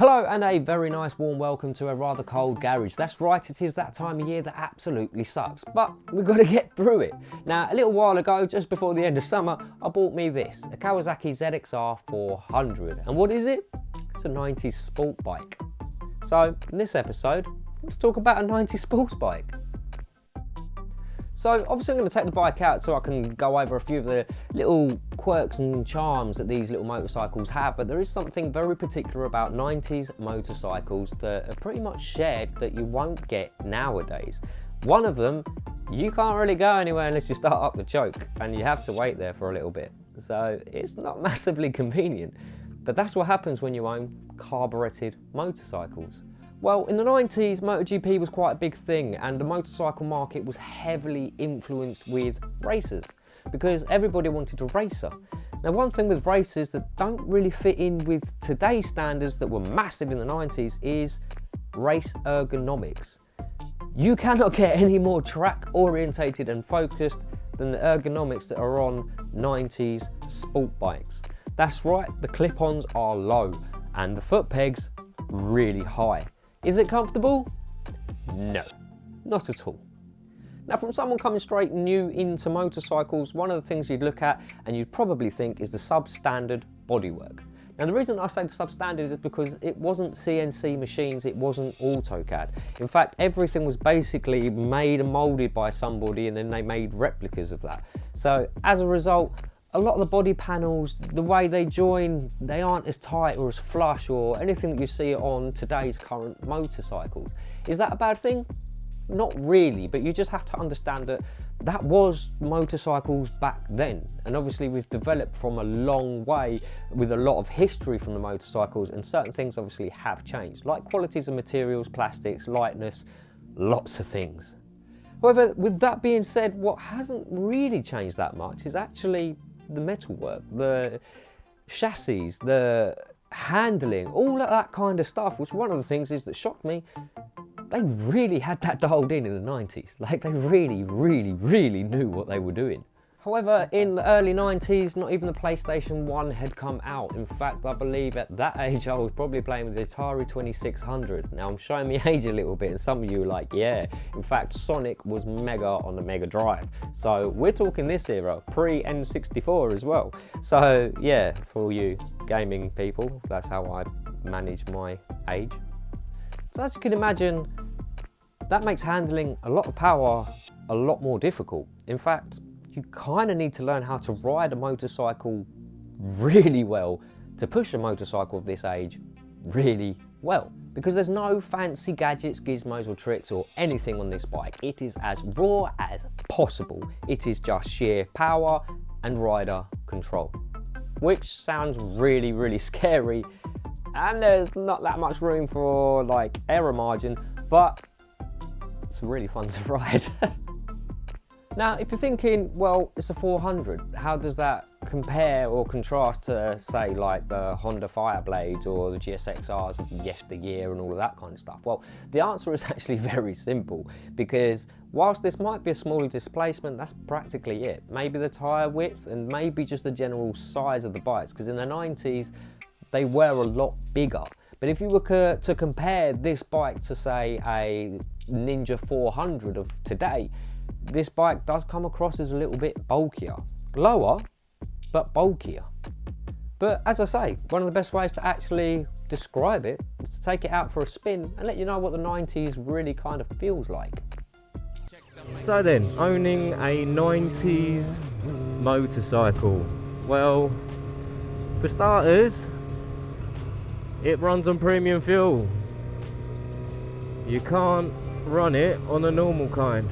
Hello and a very nice warm welcome to a rather cold garage. That's right, it is that time of year that absolutely sucks, but we've got to get through it. Now, a little while ago, just before the end of summer, I bought me this, a Kawasaki ZXR 400. And what is it? It's a 90s sport bike. So, in this episode, let's talk about a 90s sports bike. So obviously I'm going to take the bike out so I can go over a few of the little quirks and charms that these little motorcycles have, but there is something very particular about 90s motorcycles that are pretty much shared that you won't get nowadays. One of them, you can't really go anywhere unless you start up the choke, and you have to wait there for a little bit. So it's not massively convenient, but that's what happens when you own carburetted motorcycles. Well, in the 90s, MotoGP was quite a big thing, and the motorcycle market was heavily influenced with racers because everybody wanted a racer. Now, one thing with racers that don't really fit in with today's standards that were massive in the 90s is race ergonomics. You cannot get any more track orientated and focused than the ergonomics that are on 90s sport bikes. That's right, the clip-ons are low and the foot pegs really high. Is it comfortable? No, not at all. Now, from someone coming straight new into motorcycles, one of the things you'd look at and you'd probably think is the substandard bodywork. Now, the reason I say the substandard is because it wasn't CNC machines, it wasn't AutoCAD. In fact, everything was basically made and molded by somebody, and then they made replicas of that. So as a result, a lot of the body panels, the way they join, they aren't as tight or as flush or anything that you see on today's current motorcycles. Is that a bad thing? Not really, but you just have to understand that that was motorcycles back then. And obviously we've developed from a long way with a lot of history from the motorcycles, and certain things obviously have changed, like qualities of materials, plastics, lightness, lots of things. However, with that being said, what hasn't really changed that much is actually the metalwork, the chassis, the handling, all of that kind of stuff, which one of the things is that shocked me, they really had that dialed in the 90s. Like, they really knew what they were doing. However, in the early 90s, not even the PlayStation 1 had come out. In fact, I believe at that age I was probably playing with the Atari 2600. Now, I'm showing my age a little bit, and some of you are like, yeah. In fact, Sonic was mega on the Mega Drive. So we're talking this era, pre-N64 as well. So yeah, for you gaming people, that's how I manage my age. So as you can imagine, that makes handling a lot of power a lot more difficult. In fact, you kind of need to learn how to ride a motorcycle really well to push a motorcycle of this age really well, because there's no fancy gadgets, gizmos or tricks or anything on this bike. It is as raw as possible. It is just sheer power and rider control, which sounds really scary, and there's not that much room for like error margin, but it's really fun to ride. Now, if you're thinking, well, it's a 400, how does that compare or contrast to, say, like the Honda Fireblades or the GSXRs of yesteryear and all of that kind of stuff? Well, the answer is actually very simple, because whilst this might be a smaller displacement, that's practically it. Maybe the tyre width and maybe just the general size of the bikes, because in the 90s, they were a lot bigger. But if you were to compare this bike to, say, a Ninja 400 of today, this bike does come across as a little bit bulkier. Lower, but bulkier. But as I say, one of the best ways to actually describe it is to take it out for a spin and let you know what the 90s really kind of feels like. So then, owning a 90s motorcycle. Well, for starters, it runs on premium fuel. You can't run it on a normal kind.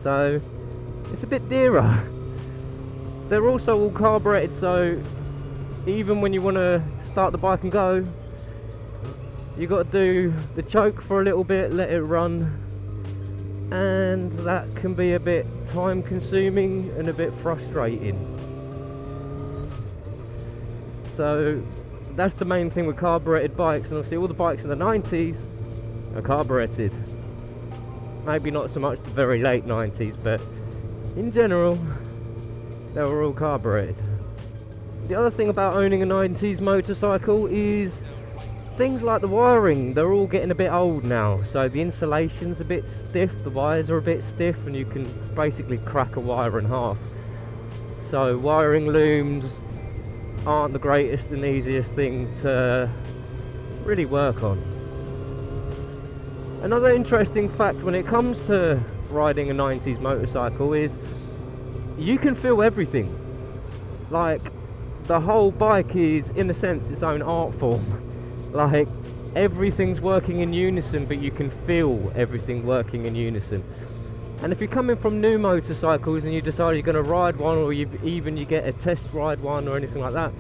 So it's a bit dearer. They're also all carburetted, so even when you want to start the bike and go, you got to do the choke for a little bit, let it run, and that can be a bit time consuming and a bit frustrating. So that's the main thing with carburetted bikes, and obviously all the bikes in the 90s are carburetted. Maybe not so much the very late 90s, but in general, they were all carburetted. The other thing about owning a 90s motorcycle is things like the wiring, they're all getting a bit old now, so the insulation's a bit stiff, the wires are a bit stiff, and you can basically crack a wire in half. So wiring looms aren't the greatest and easiest thing to really work on. Another interesting fact when it comes to riding a 90s motorcycle is you can feel everything. Like, the whole bike is, in a sense, its own art form. Like, everything's working in unison, but you can feel everything working in unison. And if you're coming from new motorcycles and you decide you're going to ride one, or you get a test ride one or anything like that,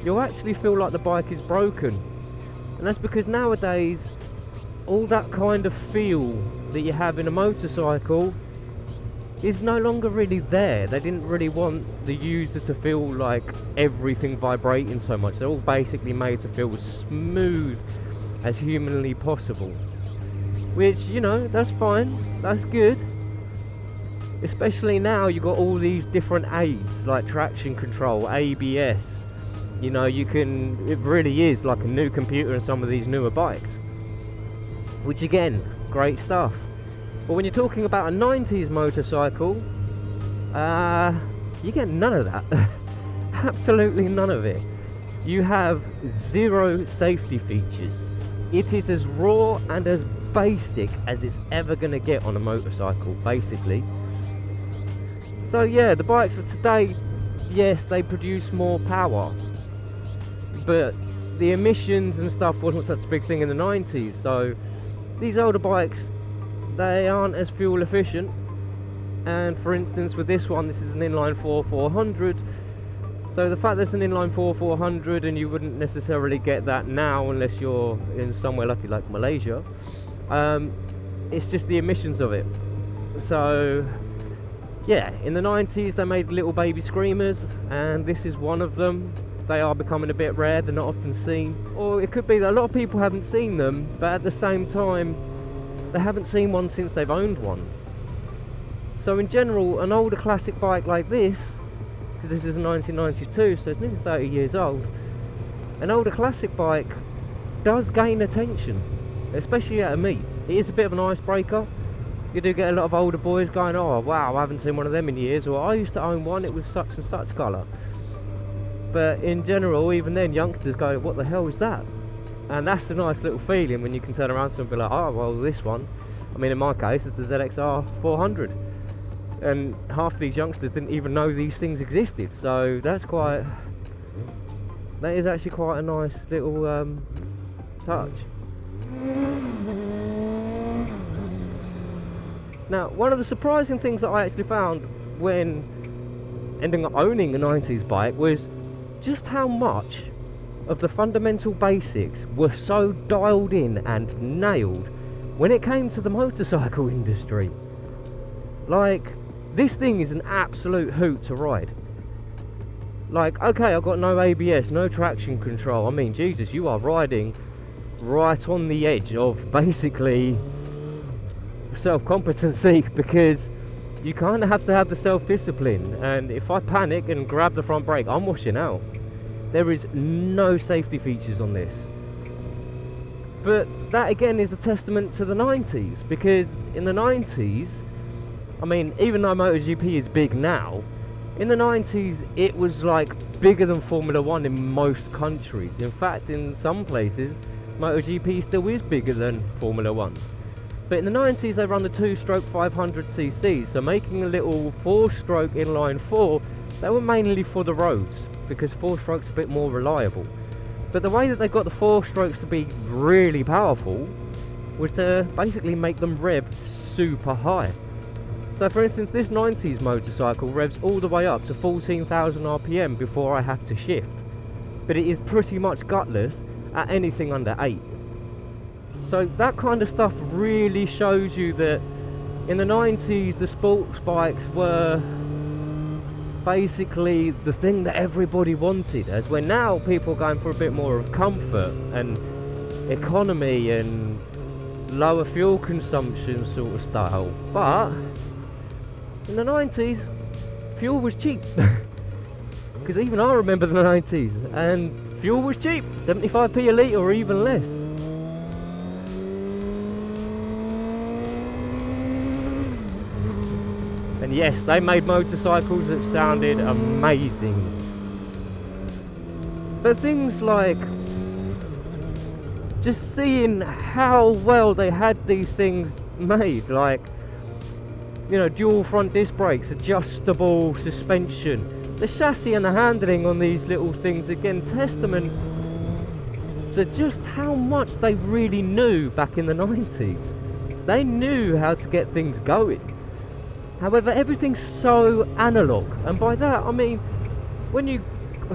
you'll actually feel like the bike is broken. And that's because nowadays all that kind of feel that you have in a motorcycle is no longer really there. They didn't really want the user to feel like everything vibrating so much. They're all basically made to feel as smooth as humanly possible, which, you know, that's fine, that's good. Especially now you've got all these different aids like traction control, ABS. You know, it really is like a new computer in some of these newer bikes, which again, great stuff. But when you're talking about a 90s motorcycle, you get none of that. Absolutely none of it. You have zero safety features. It is as raw and as basic as it's ever going to get on a motorcycle, basically. So yeah, the bikes of today, yes, they produce more power, but the emissions and stuff wasn't such a big thing in the 90s. So these older bikes, they aren't as fuel efficient. And for instance, with this one, this is an inline 400. So the fact that it's an inline 400, and you wouldn't necessarily get that now unless you're in somewhere lucky like Malaysia, it's just the emissions of it. So yeah, in the 90s they made little baby screamers, and this is one of them. They are becoming a bit rare, they're not often seen. Or it could be that a lot of people haven't seen them, but at the same time, they haven't seen one since they've owned one. So in general, an older classic bike like this, because this is a 1992, so it's nearly 30 years old, an older classic bike does gain attention, especially at a meet. It is a bit of an icebreaker. You do get a lot of older boys going, oh wow, I haven't seen one of them in years, or I used to own one, it was such and such colour. But in general, even then, youngsters go, what the hell is that? And that's a nice little feeling when you can turn around to them and be like, oh well, this one, I mean in my case, it's the ZXR 400. And half of these youngsters didn't even know these things existed, so that is actually quite a nice little touch. Now, one of the surprising things that I actually found when ending up owning a 90s bike was just how much of the fundamental basics were so dialed in and nailed when it came to the motorcycle industry. Like, this thing is an absolute hoot to ride. Like, okay, I've got no ABS, no traction control. I mean, Jesus, you are riding right on the edge of basically self-competency, because you kind of have to have the self-discipline, and if I panic and grab the front brake, I'm washing out. There is no safety features on this. But that again is a testament to the 90s, because in the 90s, I mean, even though MotoGP is big now, in the 90s it was like bigger than Formula 1 in most countries. In fact, in some places, MotoGP still is bigger than Formula 1. But in the 90s they run the 2-stroke 500cc, so making a little 4-stroke inline 4, they were mainly for the roads, because 4-stroke's a bit more reliable. But the way that they got the 4-strokes to be really powerful was to basically make them rev super high. So for instance, this 90s motorcycle revs all the way up to 14,000 RPM before I have to shift. But it is pretty much gutless at anything under 8. So that kind of stuff really shows you that in the 90s the sports bikes were basically the thing that everybody wanted, as when now people are going for a bit more of comfort and economy and lower fuel consumption sort of style. But in the 90s, fuel was cheap. Because even I remember the 90s, and fuel was cheap, 75p a litre or even less. And yes, they made motorcycles that sounded amazing. But things like just seeing how well they had these things made, like, you know, dual front disc brakes, adjustable suspension, the chassis and the handling on these little things, again, testament to just how much they really knew back in the 90s. They knew how to get things going. However, everything's so analog, and by that I mean when you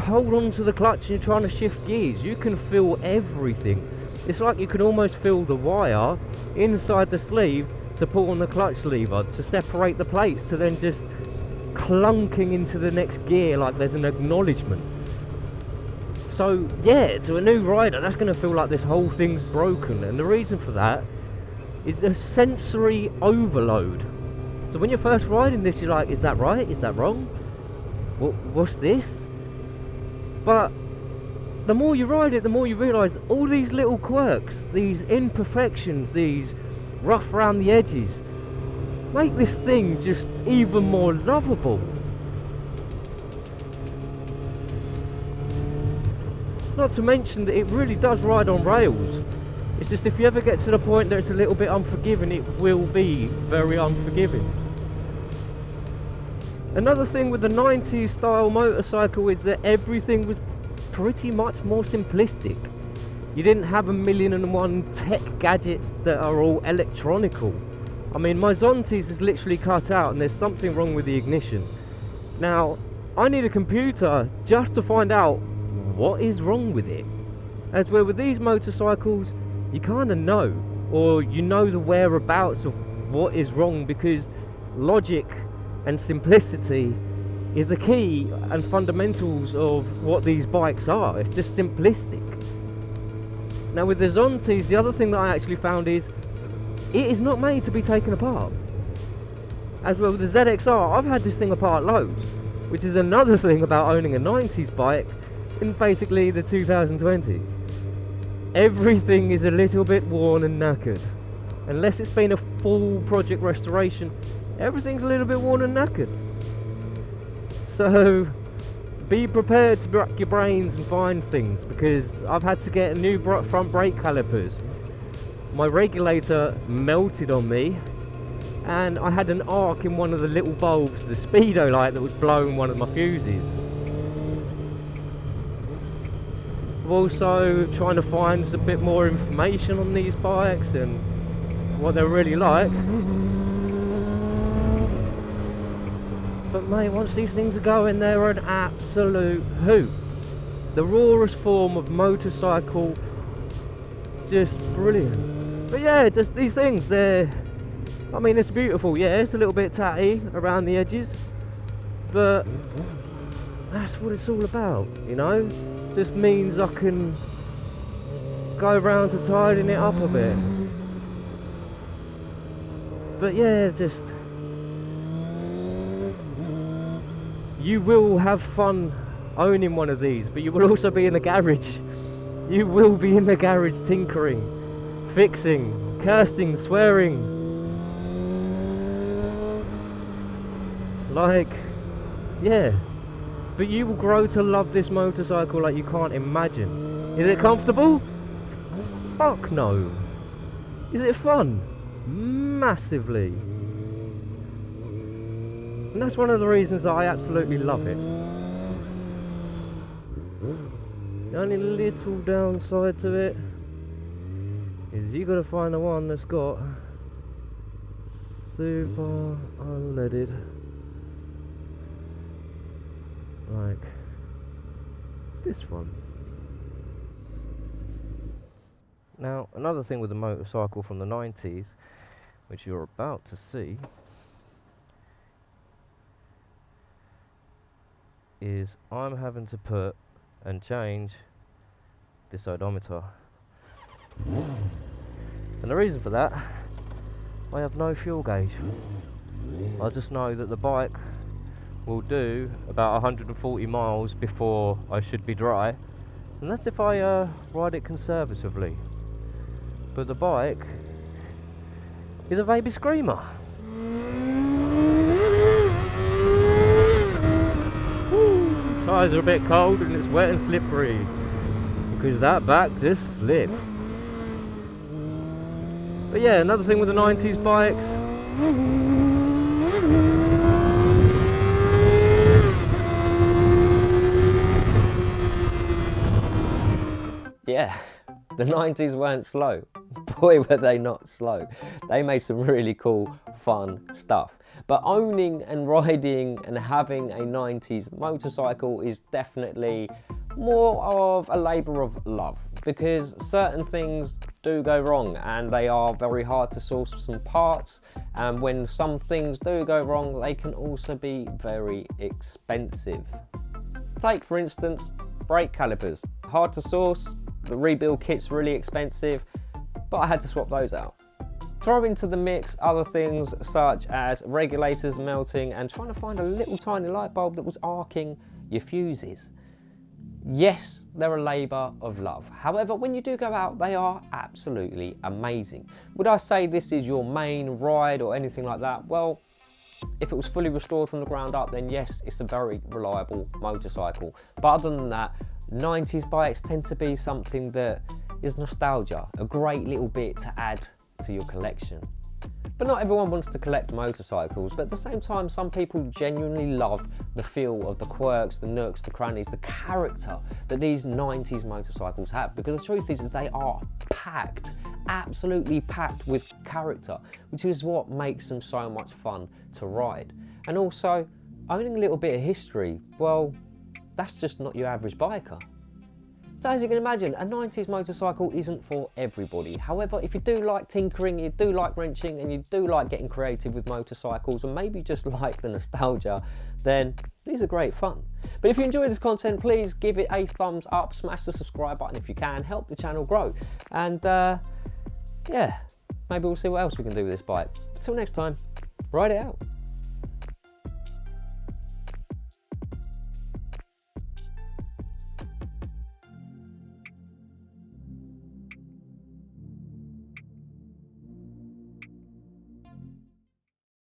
hold on to the clutch and you're trying to shift gears, you can feel everything. It's like you can almost feel the wire inside the sleeve to pull on the clutch lever to separate the plates, to then just clunking into the next gear like there's an acknowledgement. So yeah, to a new rider, that's going to feel like this whole thing's broken, and the reason for that is a sensory overload. So when you're first riding this, you're like, is that right? Is that wrong? What's this? But the more you ride it, the more you realise all these little quirks, these imperfections, these rough around the edges, make this thing just even more lovable. Not to mention that it really does ride on rails. It's just if you ever get to the point that it's a little bit unforgiving, it will be very unforgiving. Another thing with the 90s style motorcycle is that everything was pretty much more simplistic. You didn't have 1,000,001 tech gadgets that are all electronical. I mean, my Zontes is literally cut out and there's something wrong with the ignition. Now, I need a computer just to find out what is wrong with it. As where with these motorcycles, you kind of know, or you know the whereabouts of what is wrong, because logic and simplicity is the key and fundamentals of what these bikes are. It's just simplistic. Now with the Zontes, the other thing that I actually found is it is not made to be taken apart. As well with the ZXR, I've had this thing apart loads, which is another thing about owning a 90s bike in basically the 2020s. Everything is a little bit worn and knackered. Unless it's been a full project restoration, everything's a little bit worn and knackered. So be prepared to rack your brains and find things, because I've had to get a new front brake calipers. My regulator melted on me, and I had an arc in one of the little bulbs, the speedo light that was blowing one of my fuses. I'm also trying to find a bit more information on these bikes and what they're really like. But mate, once these things are going, they're an absolute hoot. The rawest form of motorcycle, just brilliant. But yeah, just these things, they're, I mean, it's beautiful. Yeah, it's a little bit tatty around the edges, but that's what it's all about, you know. Just means I can go around to tidying it up a bit. But yeah, just, you will have fun owning one of these, but you will also be in the garage. You will be in the garage tinkering, fixing, cursing, swearing. Like, yeah. But you will grow to love this motorcycle like you can't imagine. Is it comfortable? Fuck no. Is it fun? Massively. And that's one of the reasons that I absolutely love it. The only little downside to it is you gotta find the one that's got super unleaded, like this one. Now, another thing with the motorcycle from the 90s, which you're about to see, is I'm having to put and change this odometer. And the reason for that, I have no fuel gauge. I just know that the bike will do about 140 miles before I should be dry, And that's if I ride it conservatively. But the bike is a baby screamer. Woo! Tyres are a bit cold and it's wet and slippery because that back just slipped. But yeah, another thing with the 90s bikes, yeah, the 90s weren't slow. Boy, were they not slow. They made some really cool, fun stuff. But owning and riding and having a 90s motorcycle is definitely more of a labour of love, because certain things do go wrong and they are very hard to source some parts, and when some things do go wrong they can also be very expensive. Take for instance brake calipers, hard to source, the rebuild kit's really expensive, but I had to swap those out. Throw into the mix other things such as regulators melting and trying to find a little tiny light bulb that was arcing your fuses. Yes, they're a labour of love. However, when you do go out, they are absolutely amazing. Would I say this is your main ride or anything like that? Well, if it was fully restored from the ground up, then yes, it's a very reliable motorcycle. But other than that, 90s bikes tend to be something that is nostalgia, a great little bit to add to your collection. But not everyone wants to collect motorcycles, but at the same time some people genuinely love the feel of the quirks, the nooks, the crannies, the character that these 90s motorcycles have, because the truth is they are packed, absolutely packed with character, which is what makes them so much fun to ride. And also, owning a little bit of history, well, that's just not your average biker. So as you can imagine, a 90s motorcycle isn't for everybody. However, if you do like tinkering, you do like wrenching, and you do like getting creative with motorcycles, and maybe just like the nostalgia, then these are great fun. But if you enjoy this content, please give it a thumbs up, smash the subscribe button if you can, help the channel grow. And yeah, maybe we'll see what else we can do with this bike. Until next time, ride it out.